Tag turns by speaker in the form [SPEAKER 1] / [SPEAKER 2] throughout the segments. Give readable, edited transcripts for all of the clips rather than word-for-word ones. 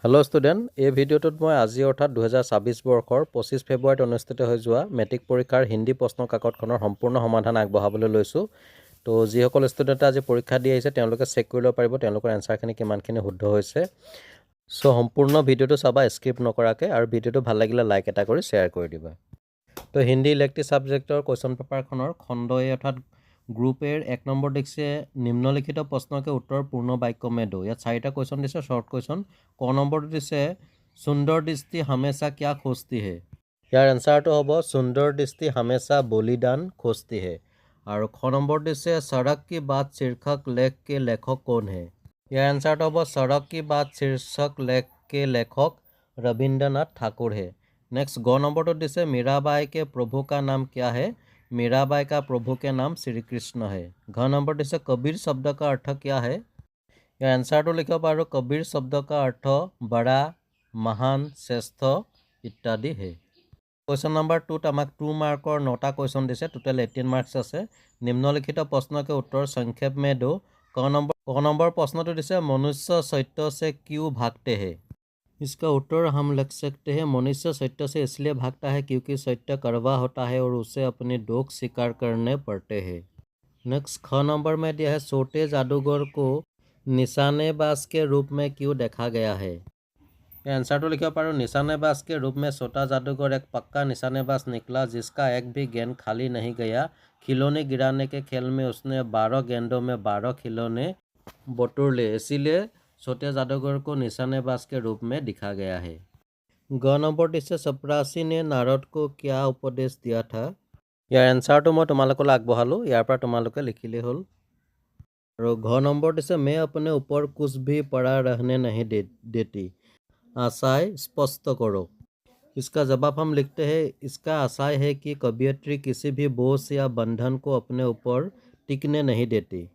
[SPEAKER 1] Hello student এই ভিডিঅ'টোত মই আজি অৰ্থাৎ 2026 বৰ্ষৰ 25 ফেব্ৰুৱাৰীত অনুষ্ঠিত হৈ যোৱা মেট্ৰিক পৰীক্ষাৰ হিন্দী প্ৰশ্ন কাকতখনৰ সম্পূৰ্ণ সমাধান আগবঢ়াবলৈ লৈছোঁ। তো যিসকল ষ্টুডেণ্টে আজি পৰীক্ষা দি আহিছে তেওঁলোকে চেক কৰিব পাৰিব তেওঁলোকৰ এনসাৰখিনি কিমানখিনি শুদ্ধ হৈছে। সো সম্পূৰ্ণ ভিডিঅ'টো চাবা স্কিপ নকৰাকৈ আৰু ভিডিঅ'টো ভাল লাগিলে লাইক এটা কৰি শ্বেয়াৰ কৰি দিবা। তো হিন্দী ইলেক্টিভ সাবজেক্টৰ কোয়েশ্চন পেপাৰখনৰ খণ্ড এ অৰ্থাৎ গ্ৰুপ এৰ 1 নম্বৰ দিছে নিম্নলিখিত প্ৰশ্নকে উত্তৰ পূৰ্ণ বাক্য में दो। ইয়াত 4টা কোয়েশ্চন দিছে শৰ্ট কোয়েশ্চন। ক নম্বৰটো দিছে সুন্দৰ দৃষ্টি हमेशा क्या खोजती है। ইয়াৰ এনসাৰটো হ'ব সুন্দৰ দৃষ্টি हमेशा बलिदान खोजती है। আৰু খ নম্বৰ দিছে सड़क की बात शीर्षक लेख के लेखक कौन है। ইয়াৰ এনসাৰটো হ'ব सड़क की बात शीर्षक लेख के लेखक रविंद्रनाथ ठाकुर है। नेक्स्ट ग नंबर तो दिसे मीराबाई के प्रभु का नाम क्या है। मीराबाई का प्रभु के नाम श्री कृष्ण है। घ नंबर दिसे कबीर शब्द का अर्थ क्या है। यार आंसर तो लिखो पारो कबीर शब्द का अर्थ बड़ा महान श्रेष्ठ इत्यादि है। क्वेश्चन नंबर 2 आमाक 2 मार्कर 9टा क्वेश्चन दिसे टोटल 18 मार्क्स আছে। निम्नलिखित प्रश्न के उत्तर संक्षेप में दो। क नंबर प्रश्न तो दिसे मनुष्य सत्य से क्यों भागते हैं। इसका उत्तर हम लिख सकते हैं मनुष्य सत्य से इसलिए भागता है क्योंकि सत्य कड़वा होता है और उसे अपने दोष स्वीकार करने पड़ते हैं। नेक्स्ट ख नंबर में दिया है छोटे जादूगर को निशानेबाज के रूप में क्यों देखा गया है। आंसर तो लिखा पारो निशानेबाज के रूप में छोटा जादूगर एक पक्का निशानेबाज निकला जिसका एक भी गेंद खाली नहीं गया। खिलौने गिराने के खेल में उसने 12 गेंदों में 12 खिलौने बटोर लिए, इसीलिए छोटे जादूगर को निशानेबाज के रूप में दिखा गया है। ग नंबर दिसे चपरासी ने नारद को क्या उपदेश दिया था। यार आंसर तो मैं तुम्हारे आगबढ़ालो यार पर तुम्हारे लिखिले हल। और घ नंबर दिसे मैं अपने ऊपर कुछ भी पड़ा रहने नहीं देती, आशय स्पष्ट करो। इसका जवाब हम लिखते हैं इसका आशय है कि कवियत्री किसी भी बोझ या बंधन को अपने ऊपर टिकने नहीं देती।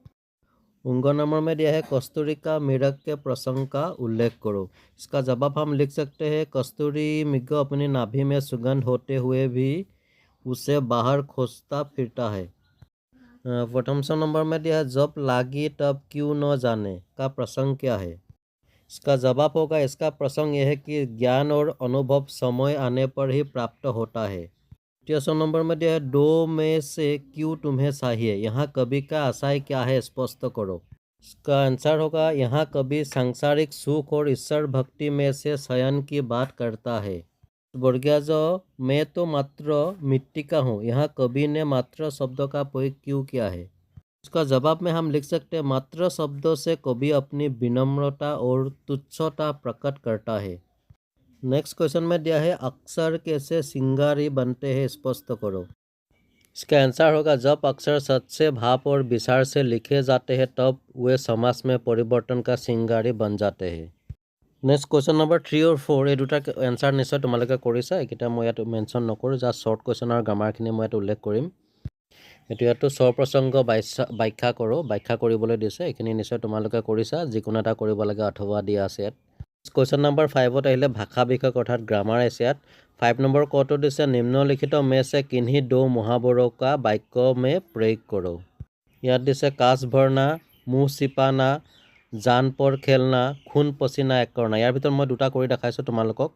[SPEAKER 1] उंग नंबर में दिया है कस्तूरी का मृग के प्रसंग का उल्लेख करो। इसका जवाब हम लिख सकते हैं कस्तूरी मृग अपनी नाभि में सुगंध होते हुए भी उसे बाहर खोजता फिरता है। प्रथम नंबर में दिया है जब लागी तब क्यों न जाने का प्रसंग क्या है। इसका जवाब होगा इसका प्रसंग यह है कि ज्ञान और अनुभव समय आने पर ही प्राप्त होता है। 3 नंबर में दिया है दो में से क्यों तुम्हें चाहिए, यहाँ कवि का आशय क्या है स्पष्ट करो। इसका आंसर होगा यहाँ कवि सांसारिक सुख और ईश्वर भक्ति में से शयन की बात करता है। वर्गीय जो मैं तो मात्र मिट्टी का हूँ, यहाँ कवि ने मात्र शब्द का प्रयोग क्यों किया है। इसका जवाब में हम लिख सकते हैं मात्र शब्दों से कवि अपनी विनम्रता और तुच्छता प्रकट करता है। नेक्स्ट क्वेश्चन में दिया है अक्षर कैसे सिंगारी बनते हैं स्पष्ट करो। इसका आंसर होगा जब अक्षर सच्चे भाव और विचार से लिखे जाते हैं तब वे समाज में परिवर्तन का सिंगारी बन जाते हैं। नेक्स्ट क्वेश्चन नंबर 3 और 4 এই দুটা এনসাৰ নিশ্চয় তোমালোকে কৰিছা। এইকেইটা মই ইয়াত মেনশ্যন নকৰোঁ, জাষ্ট শ্বৰ্ট কুৱেশ্যনৰ গ্ৰামাৰখিনি মই ইয়াত উল্লেখ কৰিম। এইটো ইয়াতো স্বপ্ৰসংগ ব্যাখ্যা কৰোঁ, ব্যাখ্যা কৰিবলৈ দিছে, এইখিনি নিশ্চয় তোমালোকে কৰিছা, যিকোনো এটা কৰিব লাগে অথবা দিয়া আছে ইয়াত। क्वेश्चन नंबर 5 আহিলে ভাষা বিষয়ক অৰ্থাৎ গ্ৰামাৰ আছে ইয়াত। 5 নম্বৰ কটো দিছে নিম্নলিখিত में से किन्हीं दो मुहावरों का वाक्य में प्रयोग करो। ইয়াত দিছে काश भरना, मुँह छिपाना, जान पर खेलना, खून पसीना एक करना। यार ভিতৰত মই দুটা কৰি দেখাইছোঁ তোমালোকক।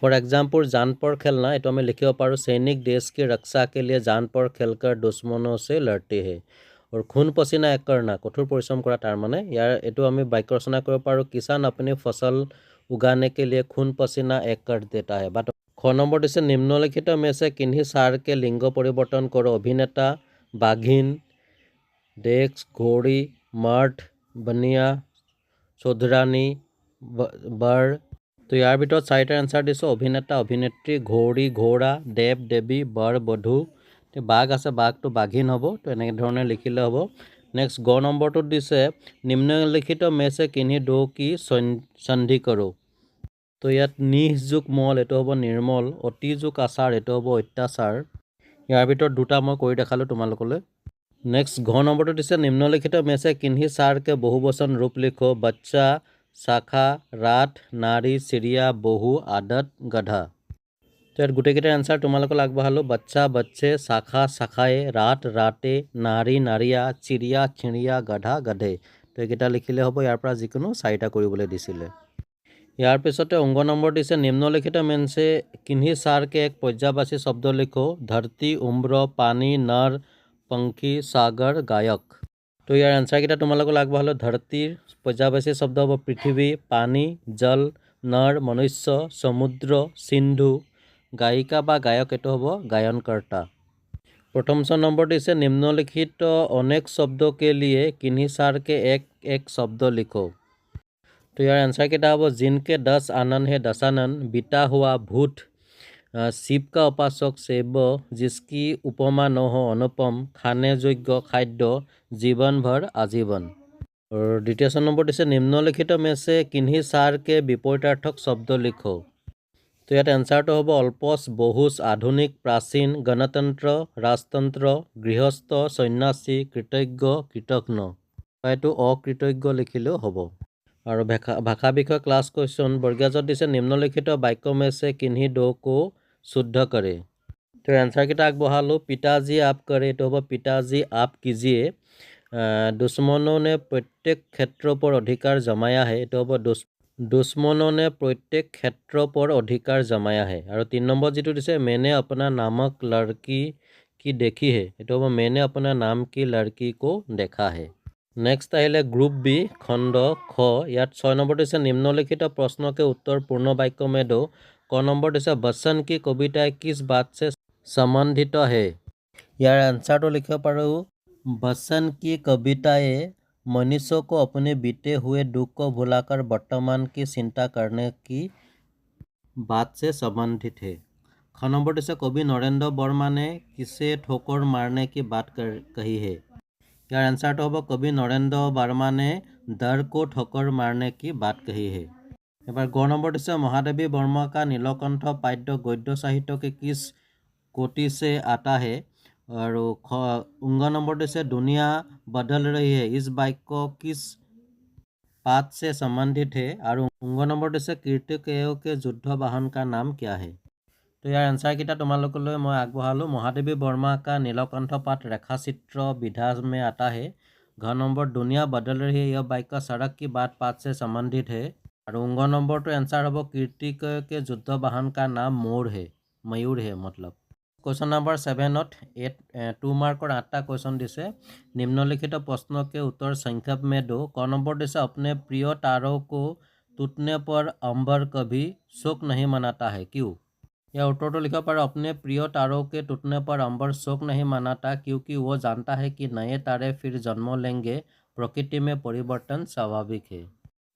[SPEAKER 1] फॉर एग्जाम्पल जान पर खेलना ये मैं लिखिब पारो सैनिक देश की रक्षा के लिए जान पर खेलकर दुश्मनों से लड़ते हैं। और खून पसीना एक करना कठोर परिश्रम करा तार माने यार एटो आमी वाक्य रचना कर पारो किसान अपनी फसल उगाने के लिए खून पसीना एक कर देता है। बट ख नंबर दिसे निम्नलिखित में से किन्हीं सार के लिंग परिवर्तन करो। अभिनेता, बाघिन, डेक्स, घोड़ी, मर्द, बनिया, चौधरानी, बर। तो यार ভিতৰত 4টা एनसार দিছো अभिनेता, अभिनेत्री, घोड़ी, घोड़ा, देव, देवी, बर, बधू। तो बाघ আছে বাঘটো বাঘিন হ'ব, তো এনেকৈ ধৰণে লিখিলে হ'ব। नेक्स्ट ग नम्बरটো দিছে निम्नलिखित में से किन्हीं दो की सन्धि करो। तो ইয়াত নিহ যোগ মল এইটো হ'ব নিৰ্মল, অতি যোগ আচাৰ এইটো হ'ব অত্যাচাৰ। ইয়াৰ ভিতৰত দুটা মই কৰি দেখালোঁ তোমালোকলৈ। नेक्स्ट घ नम्बरটো দিছে निम्नलिखित में से किन्हीं सार के बहुवचन रूप लिखो। बच्चा, शाखा, रात, नारी, चिड़िया, बहु, आदत, गधा। तो यार गोटेकिटा आंसर तुम्हारे आगबढ़ालो बच्चा, बच्चे, शाखा, शाखाए, रात, राते, नारी, नारिया, चिड़िया, चिड़िया, गधा, गधे। तो এইকেইটা লিখিলে হ'ব। ইয়াৰ পৰা যিকোনো 4টা কৰিবলৈ দিছিলে। ইয়াৰ পিছতে অংগ নম্বৰ দিছে নিম্নলিখিত में से किन्हीं सार के एक पर्यायवाची शब्द लिखो धरती उम्र पानी नर पंखी सागर गायक। तो यार आंसर केटा तुम्हालोक আগবঢ়ালো धरतीर पर्यायवाची शब्द হ'ব पृथ्वी पानी जल नर मनुष्य समुद्र सिंधु गायिका বা গায়ক এটো হ'ব গায়নকर्ता। प्रथम नंबर दिसे निम्नलिखित अनेक शब्दों के लिए किन्हीं सार के एक एक शब्द लिखो। तो यार आंसर केटा হ'ব जिनके 10 आनंद है दशानन बीता हुआ भूत शिव का उपासक शिव जिसकी उपमा न हो अनुपम खाने योग्य खाद्य जीवन भर आजीवन। और द्वितीय नंबर दिसे निम्नलिखित में से किन्हीं सार के विपरीतार्थक शब्द लिखो। तो यात एन्सारটো হ'ব अल्पस बहुस आधुनिक प्राचीन गणतंत्र राजतंत्र गृहस्थ सन्यासी कृतज्ञ कृतघ्न। এইটো অকৃতজ্ঞ লিখিলেও হ'ব। और भाषा विषय क्लास क्वेश्चन बर्गियाजत दिसे निम्नलिखित वाक्य में से किन्हीं दो को शुद्ध करे। तो आंसर केटा আগবঢ়ালো पिताजी आप करे तो হ'ব पिताजी आप कीजिए दुश्मनों ने प्रत्येक क्षेत्र पर अधिकार जमाया है तो হ'ব दुश्मनों ने प्रत्येक क्षेत्र पर अधिकार जमाया है। और 3 नंबर जी दिसे मैंने अपना नामक लड़की की देखी है तो হ'ব मैंने अपना नाम की लड़की को देखा है। नेक्स्ट আহিলে ग्रुप बी खंड ख ইয়াত 6 नंबर दिसे निम्नलिखित प्रश्न के उत्तर पूर्ण वाक्य में दो। क नंबर दिसे बच्चन की कविताएं किस बात से संबंधित है। यार आंसर तो लिखिब पारो बच्चन की कविताएं मनुष्य को अपने बीते हुए दुख को भुलाकर वर्तमान की चिंता करने की बात से संबंधित है। ख नंबर दिसे कवि नरेंद्र वर्मा ने किसे ठोकर मारने की बात कही है। यार आंसर तो होगा कवि नरेंद्र वर्मा ने दर को ठोकर मारने की बात कही है। एबार ग नंबर दिसे महादेवी वर्मा का नीलकंठ पाद्य गद्य साहित्य के किस कोटि से आता है। और उंग नंबर दिसे दुनिया बदल रही है इस वाक्य किस पात से संबंधित है। और उंग नंबर दिसे कीर्तिकेय के युद्ध वाहन का नाम क्या है। तो यार आंसर केटा तुम्हालोकলৈ मैं আগবঢ়ালো महादेवी वर्मा का नीलकंठ पात रेखा चित्र विधा में आता है। घ नंबर दुनिया बदल रही है यह वाक्य सड़क की बात पात से संबंधित है। और उंग नंबर तो आंसर होगा कीर्तिकेय के युद्ध वाहन का नाम मोर है मयूर है मतलब। क्वेश्चन नंबर 7 2 मार्कर 8टा क्वेश्चन दिसे निम्नलिखित प्रश्नों के उत्तर संक्षेप में दो। क नंबर दिसे अपने प्रिय तारों को टूटने पर अंबर कभी शोक नहीं मनाता है क्यों। यह उत्तर तो लिखा पर अपने प्रिय तारों के टूटने पर अंबर शोक नहीं मनाता क्योंकि वो जानता है कि नए तारे फिर जन्म लेंगे प्रकृति में परिवर्तन स्वाभाविक है।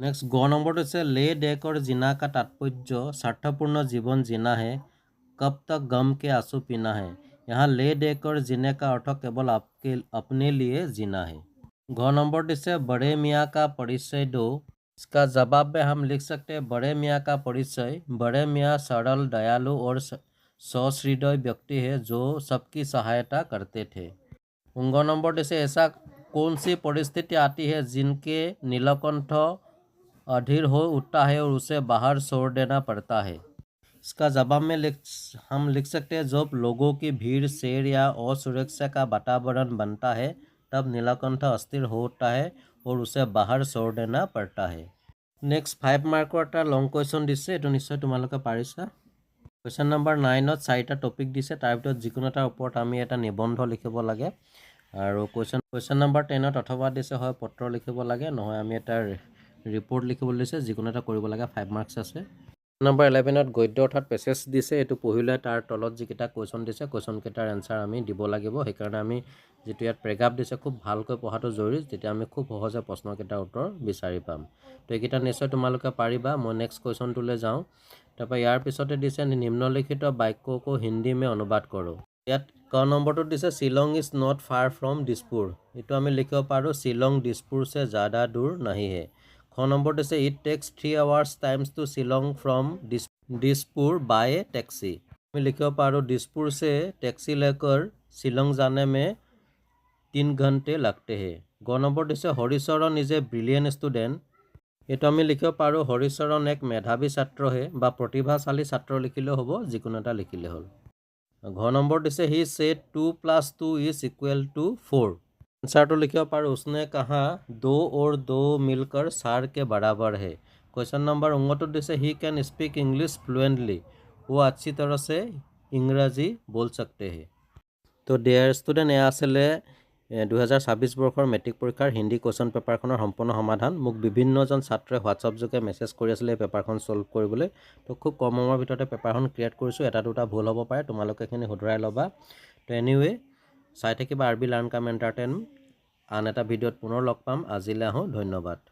[SPEAKER 1] नेक्स्ट ग नंबर से ले देकर जीना का तात्पर्य स्वार्थपूर्ण जीवन जीना है कब तक गम के आंसू पीना है। यहाँ ले देकर जीने का अर्थ केवल अपने लिए जीना है। घ नंबर से बड़े मियाँ का परिचय दो। इसका जवाब में हम लिख सकते हैं बड़े मियाँ का परिचय बड़े मियाँ सरल दयालु और सहृदय व्यक्ति है जो सबकी सहायता करते थे। उंग नंबर से ऐसा कौन सी परिस्थिति आती है जिनके नीलकंठ अधीर हो उठता है और उसे बाहर छोड़ देना पड़ता है। इसका जवाब में हम लिख सकते हैं जब लोगों की भीड़ शेर या असुरक्षा का वातावरण बनता है तब नीलकंठ अस्थिर हो उठता है और उसे बाहर छोड़ देना पड़ता है। नेक्स्ट 5 मार्कर এটা লং কুৱেশ্যন দিছে এইটো নিশ্চয় তোমালোকে পাৰিছা। কুৱেশ্যন নম্বৰ 9ত 4টা টপিক দিছে তাৰ ভিতৰত যিকোনো এটাৰ ওপৰত আমি এটা নিবন্ধ লিখিব লাগে। আৰু কুৱেশ্যন নম্বৰ 10ত অথবা দিছে হয় পত্ৰ লিখিব লাগে নহয় আমি এটা ৰিপৰ্ট লিখিবলৈ দিছে যিকোনো এটা কৰিব লাগে 5 মাৰ্কছ আছে। নম্বৰ 11ত গদ্য অৰ্থাৎ পেছেজ দিছে এইটো পঢ়িলে তাৰ তলত যিকেইটা কুৱেশ্যন দিছে কুৱেশ্যন কেইটাৰ এনসাৰ আমি দিব লাগিব সেইকাৰণে আমি যেটো ইয়াত প্ৰেগ্ৰাফ দিছে খুব ভালকৈ পঢ়াটো জৰুৰী তেতিয়া আমি খুব সহজে প্ৰশ্নকেইটাৰ উত্তৰ বিচাৰি পাম। তো এইকেইটা নিশ্চয় তোমালোকে পাৰিবা। মই নেক্সট কুৱেশ্যনটোলৈ যাওঁ। তাৰপৰা ইয়াৰ পিছতে দিছে নিম্নলিখিত বাক্যকো হিন্দী में अनुवाद करो। ইয়াত ক নম্বৰটো দিছে Shillong is not far from Dispur এইটো আমি লিখিব পাৰোঁ शिलोंग दिसपुर से ज़्यादा दूर नहीं है। ख नंबर दिसे it takes 3 hours times to Shillong from Dispur by taxi আমি লিখিব পাৰোঁ दिसपुर से टैक्सी लेकर शिलोंग जाने में 3 घंटे लगते हैं। ग नंबर दिसे Haricharan is a brilliant student এইটো আমি লিখিব পাৰোঁ হৰিচৰণ এক মেধাৱী ছাত্ৰহে বা প্ৰতিভাশালী ছাত্ৰ লিখিলেও হ'ব যিকোনো এটা লিখিলে হ'ল। ঘ নম্বৰ দিছে হি सेड 2 + 2 = 4 आंसर तो लिखिए पर उसने कहा 2 और 2 मिलकर 4 के बराबर है। क्वेश्चन नंबर 29 दिसे he can speak English fluently, वो अच्छी तरह से इंग्राजी बोल सकते हैं। तो डियर स्टूडेंट एया आছিলে 2026 বৰ্ষৰ মেট্ৰিক পৰীক্ষাৰ হিন্দী কুৱেশ্যন পেপাৰখনৰ সম্পূৰ্ণ সমাধান। মোক বিভিন্নজন ছাত্ৰই হোৱাটছআপ যোগে মেছেজ কৰি আছিলে এই পেপাৰখন ছল্ভ কৰিবলৈ। তো খুব কম সময়ৰ ভিতৰতে পেপাৰখন ক্ৰিয়েট কৰিছোঁ। এটা দুটা ভুল হ'ব পাৰে, তোমালোকে এইখিনি শুধৰাই ল'বা। তো এনিৱে চাই থাকিবা RB লাৰ্ণ কাম এণ্টাৰটেইন। আন এটা ভিডিঅ'ত পুনৰ লগ পাম। আজিলৈ আহোঁ, ধন্যবাদ।